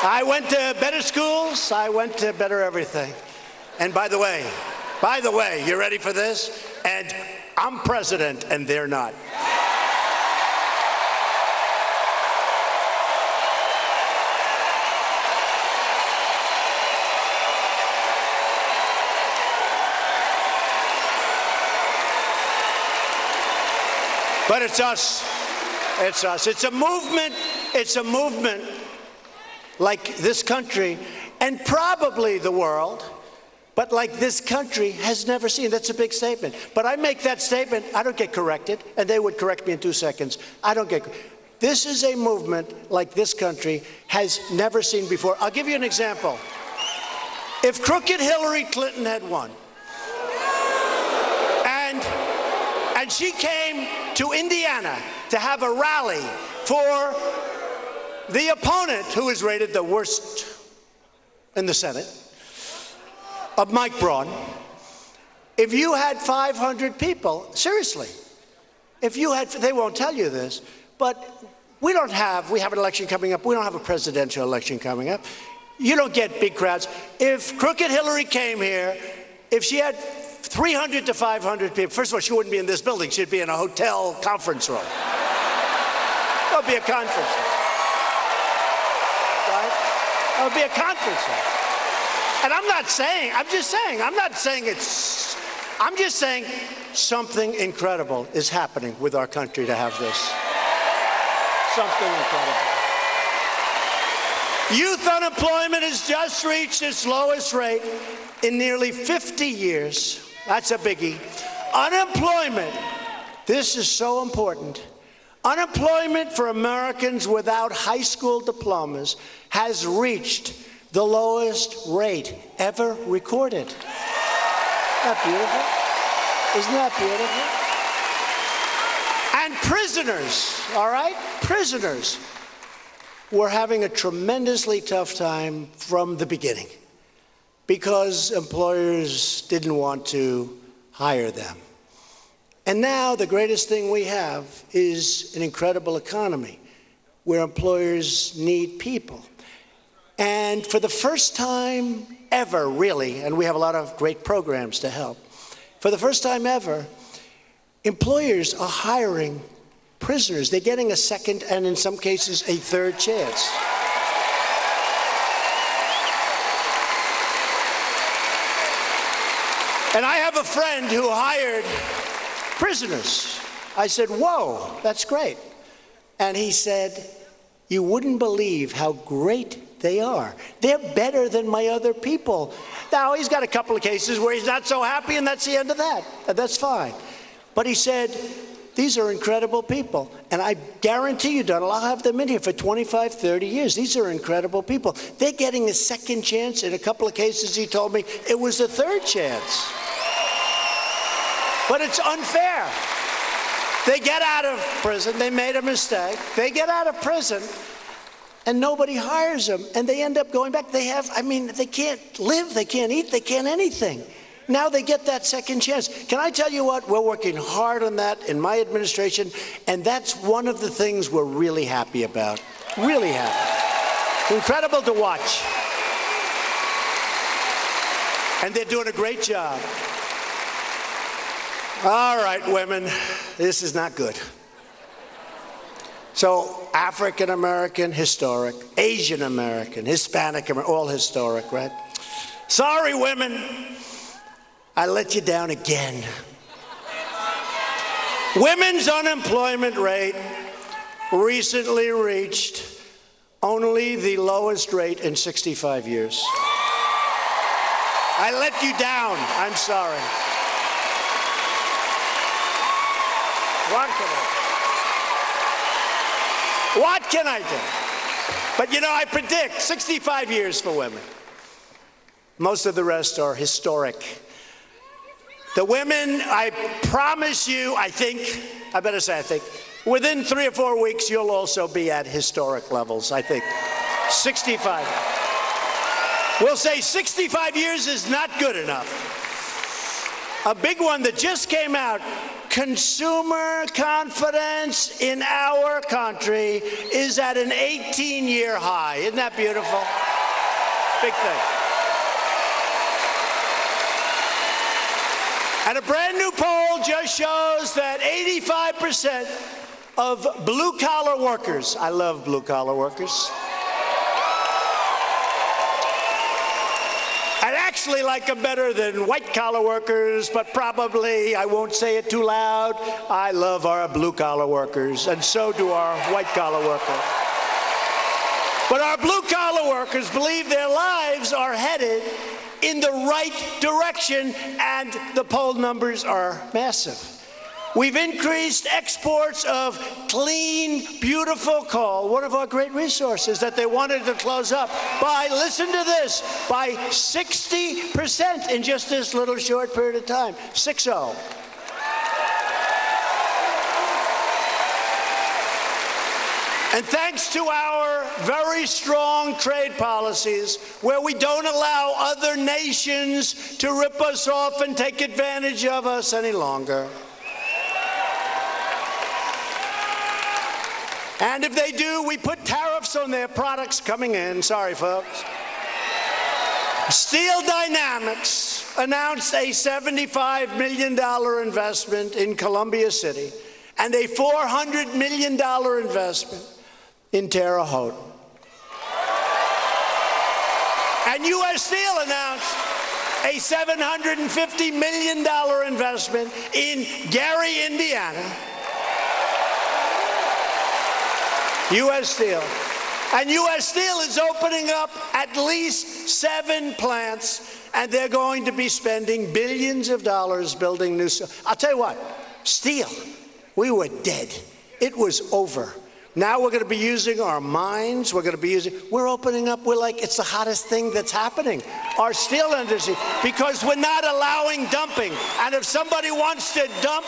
I went to better schools, I went to better everything. And by the way, you ready for this? And I'm president and they're not. But it's us. It's us. It's a movement. It's a movement like this country, and probably the world, but like this country has never seen. That's a big statement. But I make that statement, I don't get corrected, and they would correct me in 2 seconds. This is a movement like this country has never seen before. I'll give you an example. If crooked Hillary Clinton had won, and she came to Indiana to have a rally for the opponent, who is rated the worst in the Senate, of Mike Braun, if you had 500 people, seriously, if you had, they won't tell you this, but we have an election coming up. We don't have a presidential election coming up. You don't get big crowds. If crooked Hillary came here, if she had 300 to 500 people, first of all, she wouldn't be in this building. She'd be in a hotel conference room. That would be a conference room. Right? That would be a conference room. And I'm just saying something incredible is happening with our country to have this. Something incredible. Youth unemployment has just reached its lowest rate in nearly 50 years. That's a biggie. Unemployment, this is so important. Unemployment for Americans without high school diplomas has reached the lowest rate ever recorded. Isn't that beautiful? Isn't that beautiful? And prisoners, all right? Prisoners were having a tremendously tough time from the beginning because employers didn't want to hire them. And now the greatest thing we have is an incredible economy where employers need people. And for the first time ever, really, and we have a lot of great programs to help, for the first time ever, employers are hiring prisoners. They're getting a second and in some cases a third chance. And I have a friend who hired prisoners. I said, whoa, that's great. And he said, you wouldn't believe how great they are. They're better than my other people. Now, he's got a couple of cases where he's not so happy, and that's the end of that. That's fine. But he said, these are incredible people. And I guarantee you, Donald, I'll have them in here for 25, 30 years. These are incredible people. They're getting a second chance. In a couple of cases, he told me, it was a third chance. But it's unfair. They get out of prison. They made a mistake. They get out of prison, and nobody hires them. And they end up going back. They can't live. They can't eat. They can't anything. Now they get that second chance. Can I tell you what? We're working hard on that in my administration, and that's one of the things we're really happy about. Really happy. Incredible to watch. And they're doing a great job. All right, women, this is not good. So African American, historic. Asian American, Hispanic American, all historic, right? Sorry, women, I let you down again. Women's unemployment rate recently reached only the lowest rate in 65 years. I let you down. I'm sorry. What can I do? But you know, I predict 65 years for women. Most of the rest are historic. The women, I promise you, I think, within 3 or 4 weeks, you'll also be at historic levels, I think. 65. We'll say 65 years is not good enough. A big one that just came out, consumer confidence in our country is at an 18-year high. Isn't that beautiful? Big thing. And a brand new poll just shows that 85% of blue-collar workers, I love blue-collar workers, I'd actually like them better than white-collar workers, but probably, I won't say it too loud, I love our blue-collar workers, and so do our white-collar workers. But our blue-collar workers believe their lives are headed in the right direction, and the poll numbers are massive. We've increased exports of clean, beautiful coal, one of our great resources that they wanted to close up, by, listen to this, by 60% in just this little short period of time. 6-0. And thanks to our very strong trade policies, where we don't allow other nations to rip us off and take advantage of us any longer. And if they do, we put tariffs on their products coming in. Sorry, folks. Steel Dynamics announced a $75 million investment in Columbia City and a $400 million investment in Terre Haute. And U.S. Steel announced a $750 million investment in Gary, Indiana. U.S. Steel. And U.S. Steel is opening up at least 7 plants, and they're going to be spending billions of dollars building new steel. I'll tell you what, steel, we were dead. It was over. Now we're going to be using our minds. We're opening up. We're like, it's the hottest thing that's happening, our steel industry, because we're not allowing dumping. And if somebody wants to dump,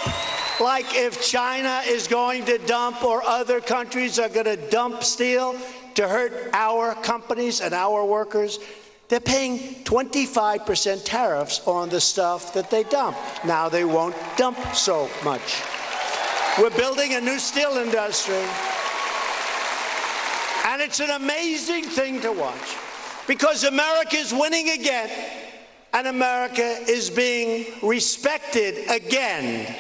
like if China is going to dump or other countries are going to dump steel to hurt our companies and our workers, they're paying 25% tariffs on the stuff that they dump. Now they won't dump so much. We're building a new steel industry. And it's an amazing thing to watch, because America is winning again, and America is being respected again.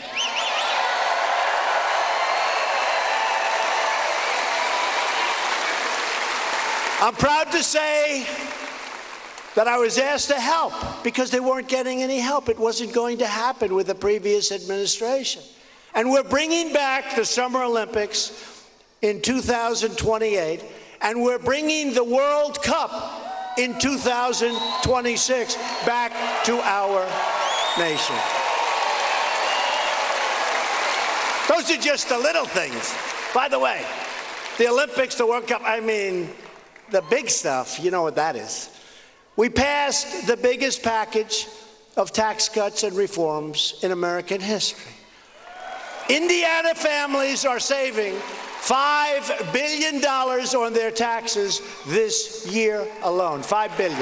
I'm proud to say that I was asked to help because they weren't getting any help. It wasn't going to happen with the previous administration. And we're bringing back the Summer Olympics in 2028, and we're bringing the World Cup in 2026 back to our nation. Those are just the little things. By the way, the Olympics, the World Cup, I mean, the big stuff, you know what that is. We passed the biggest package of tax cuts and reforms in American history. Indiana families are saving $5 billion on their taxes this year alone. $5 billion.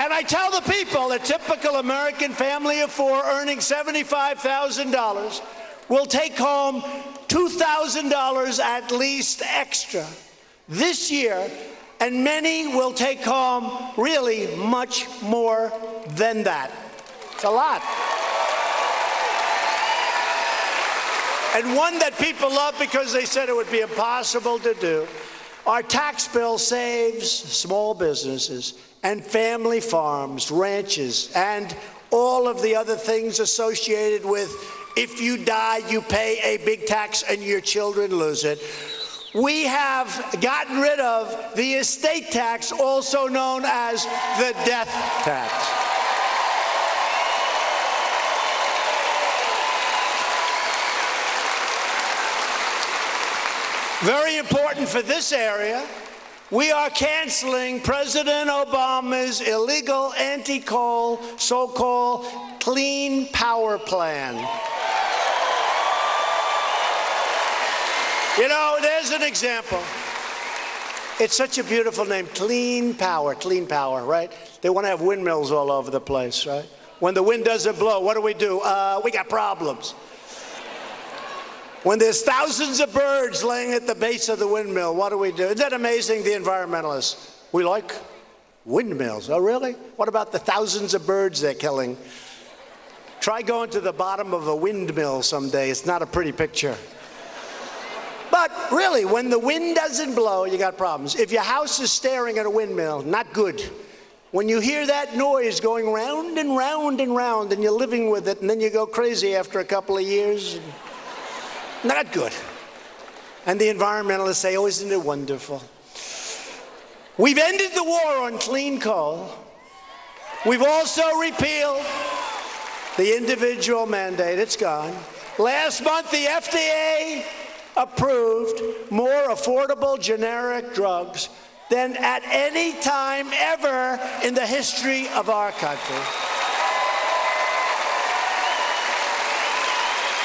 And I tell the people, a typical American family of 4 earning $75,000 will take home $2,000 at least extra this year, and many will take home really much more than that. It's a lot. And one that people love because they said it would be impossible to do. Our tax bill saves small businesses and family farms, ranches, and all of the other things associated with if you die, you pay a big tax and your children lose it. We have gotten rid of the estate tax, also known as the death tax. Very important for this area, we are canceling President Obama's illegal anti-coal, so-called Clean Power Plan. You know, there's an example. It's such a beautiful name, Clean Power, right? They want to have windmills all over the place, right? When the wind doesn't blow, what do? We got problems. When there's thousands of birds laying at the base of the windmill, what do? Isn't that amazing, the environmentalists? We like windmills. Oh, really? What about the thousands of birds they're killing? Try going to the bottom of a windmill someday. It's not a pretty picture. But really, when the wind doesn't blow, you got problems. If your house is staring at a windmill, not good. When you hear that noise going round and round and round, and you're living with it, and then you go crazy after a couple of years, not good. And the environmentalists say, oh, isn't it wonderful? We've ended the war on clean coal. We've also repealed the individual mandate, it's gone. Last month, the FDA approved more affordable generic drugs than at any time ever in the history of our country.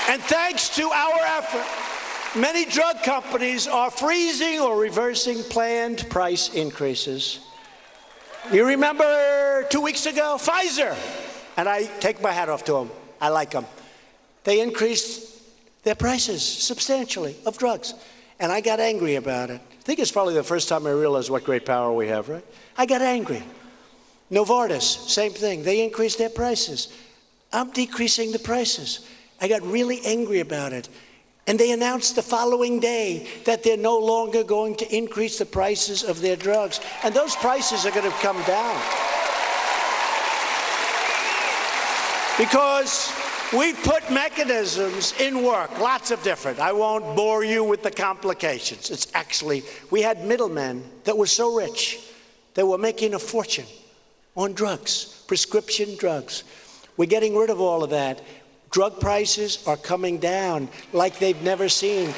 And thanks to our effort, many drug companies are freezing or reversing planned price increases. You remember 2 weeks ago, Pfizer, and I take my hat off to them. I like them. They increased their prices substantially of drugs, and I got angry about it. I think it's probably the first time I realized what great power we have, right? I got angry. Novartis, same thing. They increased their prices. I'm decreasing the prices. I got really angry about it. And they announced the following day that they're no longer going to increase the prices of their drugs. And those prices are going to come down. Because we've put mechanisms in work, lots of different. I won't bore you with the complications. It's actually, we had middlemen that were so rich, they were making a fortune on drugs, prescription drugs. We're getting rid of all of that. Drug prices are coming down like they've never seen.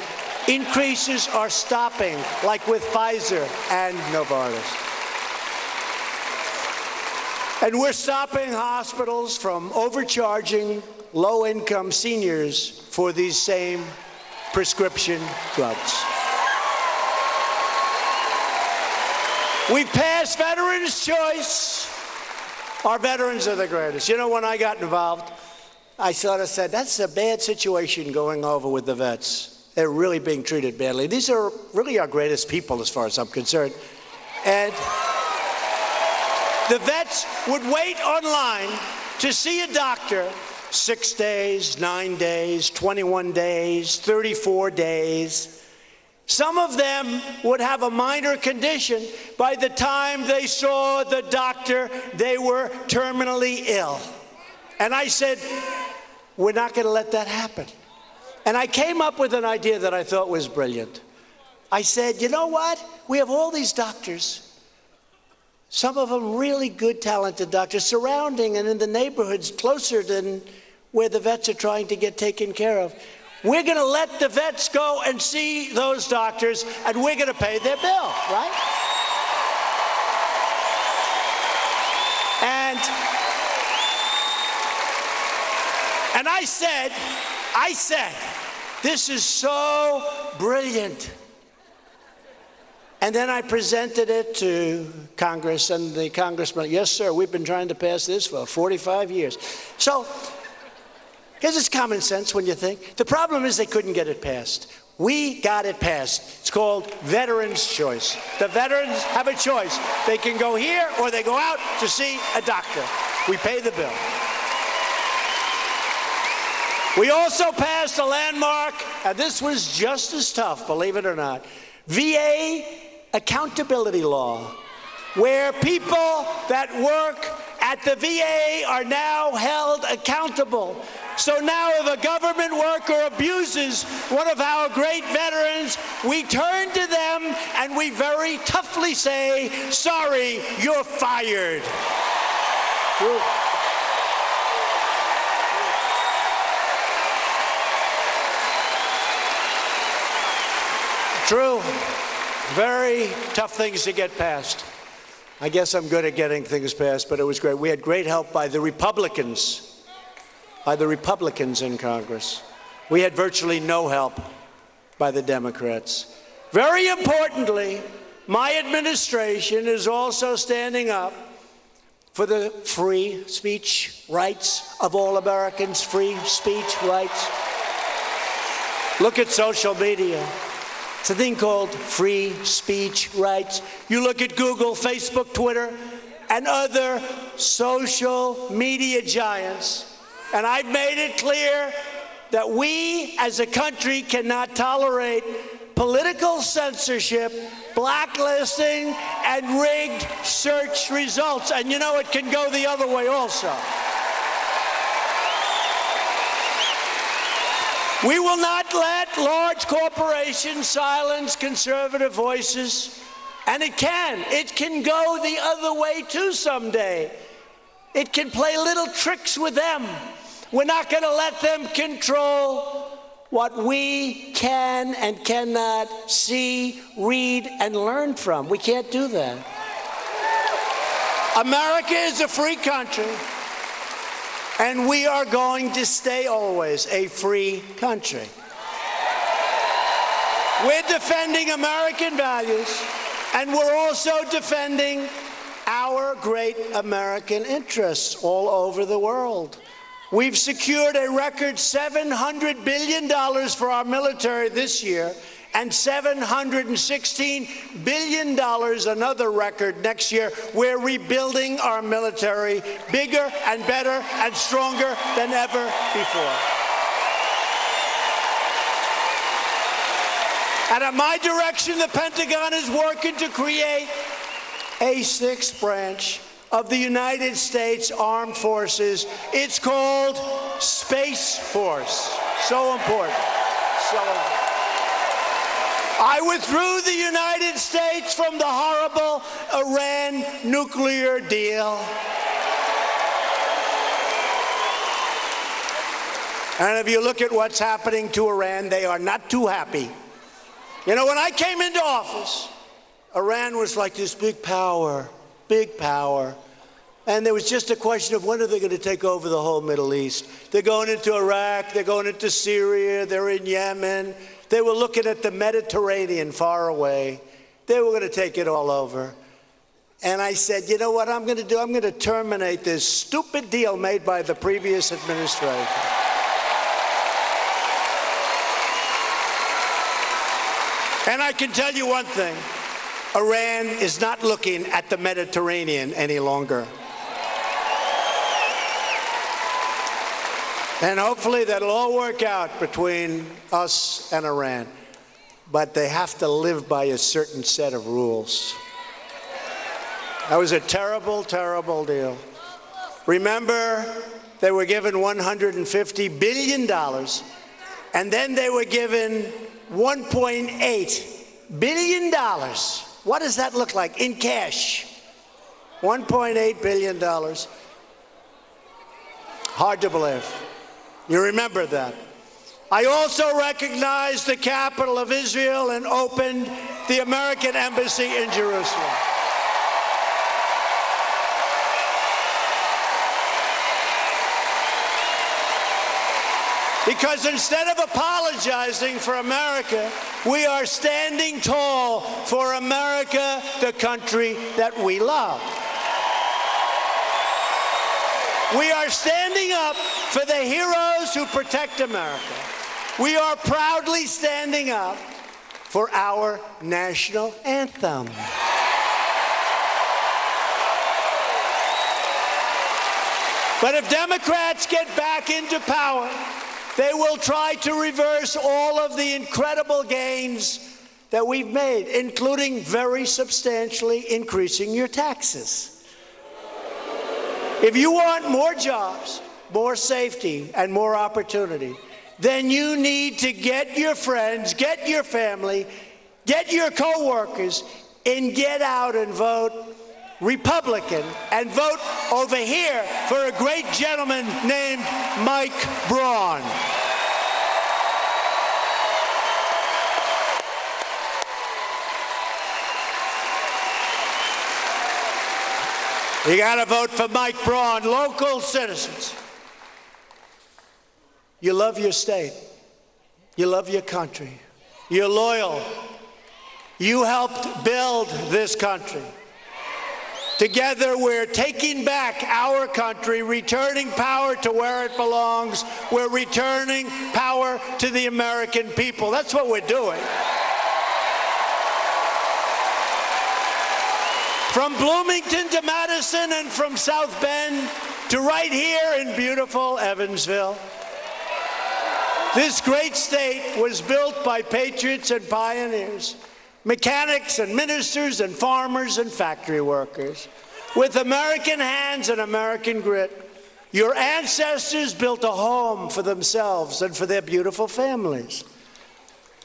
Increases are stopping, like with Pfizer and Novartis. And we're stopping hospitals from overcharging low-income seniors for these same prescription drugs. We passed Veterans' Choice. Our veterans are the greatest. You know, when I got involved, I sort of said, that's a bad situation going over with the vets. They're really being treated badly. These are really our greatest people as far as I'm concerned. And the vets would wait online to see a doctor 6 days, 9 days, 21 days, 34 days. Some of them would have a minor condition. By the time they saw the doctor, they were terminally ill. And I said, we're not going to let that happen. And I came up with an idea that I thought was brilliant. I said, you know what? We have all these doctors, some of them really good, talented doctors, surrounding and in the neighborhoods closer than where the vets are trying to get taken care of. We're going to let the vets go and see those doctors, and we're going to pay their bill, right? And I said, this is so brilliant. And then I presented it to Congress, and the congressman, yes, sir, we've been trying to pass this for 45 years. So, because it's common sense when you think. The problem is they couldn't get it passed. We got it passed. It's called Veterans' Choice. The veterans have a choice. They can go here or they go out to see a doctor. We pay the bill. We also passed a landmark, and this was just as tough, believe it or not, VA accountability law, where people that work at the VA are now held accountable. So now if a government worker abuses one of our great veterans, we turn to them and we very toughly say, sorry, you're fired. True. Very tough things to get passed. I guess I'm good at getting things passed, but it was great. We had great help by the Republicans in Congress. We had virtually no help by the Democrats. Very importantly, my administration is also standing up for the free speech rights of all Americans, free speech rights. Look at social media. It's a thing called free speech rights. You look at Google, Facebook, Twitter, and other social media giants, and I've made it clear that we as a country cannot tolerate political censorship, blacklisting, and rigged search results. And you know it can go the other way also. We will not let large corporations silence conservative voices, and it can go the other way too someday. It can play little tricks with them. We're not going to let them control what we can and cannot see, read, and learn from. We can't do that. America is a free country, and we are going to stay always a free country. We're defending American values, and we're also defending our great American interests all over the world. We've secured a record $700 billion for our military this year, and $716 billion, another record next year. We're rebuilding our military bigger and better and stronger than ever before. And at my direction, the Pentagon is working to create a sixth branch of the United States Armed Forces. It's called Space Force. So important. So important. I withdrew the United States from the horrible Iran nuclear deal. And if you look at what's happening to Iran, they are not too happy. You know, when I came into office, Iran was like this big power. And there was just a question of when are they going to take over the whole Middle East. They're going into Iraq, they're going into Syria, they're in Yemen. They were looking at the Mediterranean far away. They were going to take it all over. And I said, you know what I'm going to do? I'm going to terminate this stupid deal made by the previous administration. And I can tell you one thing. Iran is not looking at the Mediterranean any longer. And hopefully that'll all work out between us and Iran. But they have to live by a certain set of rules. That was a terrible, terrible deal. Remember, they were given $150 billion, and then they were given $1.8 billion. What does that look like in cash? $1.8 billion. Hard to believe. You remember that. I also recognized the capital of Israel and opened the American embassy in Jerusalem. Because instead of apologizing for America, we are standing tall for America, the country that we love. We are standing up for the heroes who protect America. We are proudly standing up for our national anthem. But if Democrats get back into power, they will try to reverse all of the incredible gains that we've made, including very substantially increasing your taxes. If you want more jobs, more safety, and more opportunity, then you need to get your friends, get your family, get your co-workers, and get out and vote Republican and vote over here for a great gentleman named Mike Braun. You got to vote for Mike Braun. Local citizens, you love your state. You love your country. You're loyal. You helped build this country. Together, we're taking back our country, returning power to where it belongs. We're returning power to the American people. That's what we're doing. From Bloomington to Madison and from South Bend to right here in beautiful Evansville. This great state was built by patriots and pioneers, mechanics and ministers and farmers and factory workers. With American hands and American grit, your ancestors built a home for themselves and for their beautiful families.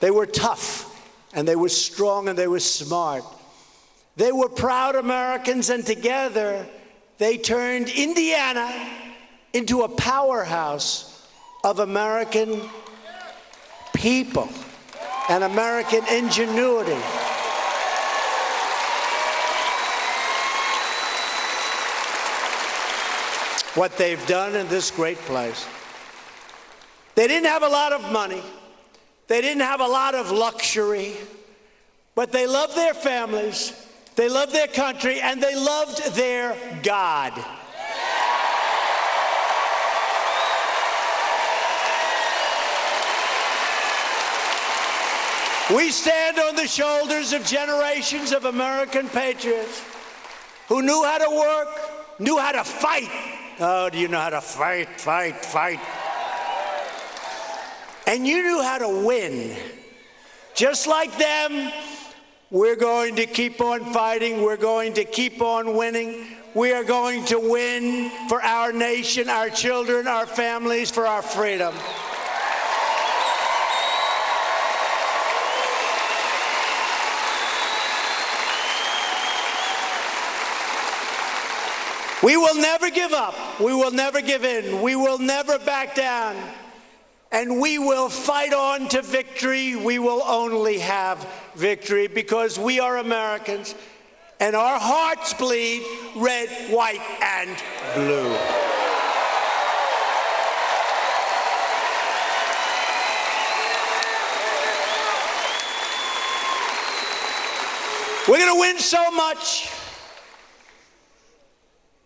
They were tough, and they were strong, and they were smart. They were proud Americans, and together they turned Indiana into a powerhouse of American people and American ingenuity. What they've done in this great place. They didn't have a lot of money. They didn't have a lot of luxury, but they loved their families, they loved their country, and they loved their God. We stand on the shoulders of generations of American patriots who knew how to work, knew how to fight. Oh, do you know how to fight, fight, fight? And you knew how to win. Just like them, we're going to keep on fighting. We're going to keep on winning. We are going to win for our nation, our children, our families, for our freedom. We will never give up. We will never give in. We will never back down. And we will fight on to victory. We will only have victory because we are Americans and our hearts bleed red, white, and blue. We're going to win so much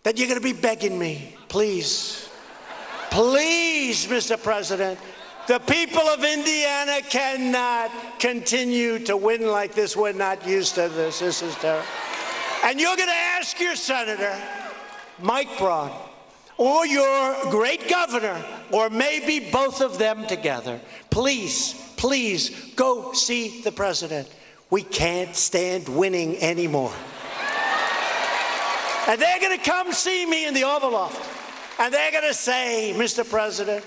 that you're going to be begging me, please, please, Mr. President, the people of Indiana cannot continue to win like this. We're not used to this. This is terrible. And you're going to ask your senator, Mike Braun, or your great governor, or maybe both of them together, please, please go see the president. We can't stand winning anymore. And they're going to come see me in the Oval Office. And they're going to say, Mr. President,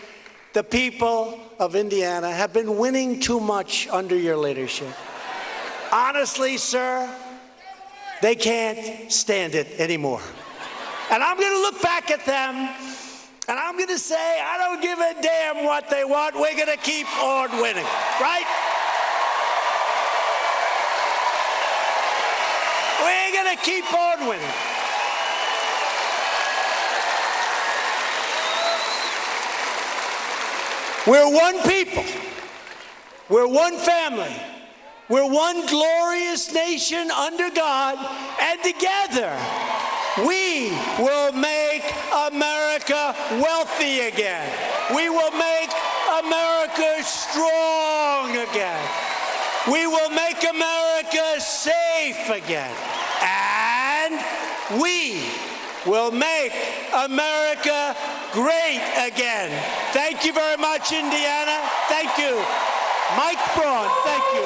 the people of Indiana have been winning too much under your leadership. Honestly, sir, they can't stand it anymore. And I'm going to look back at them, and I'm going to say, I don't give a damn what they want. We're going to keep on winning, right? We're going to keep on winning. We're one people. We're one family. We're one glorious nation under God, and together we will make America wealthy again. We will make America strong again. We will make America safe again. And we will make America great again. Thank you very much, Indiana. Thank you. Mike Braun, thank you.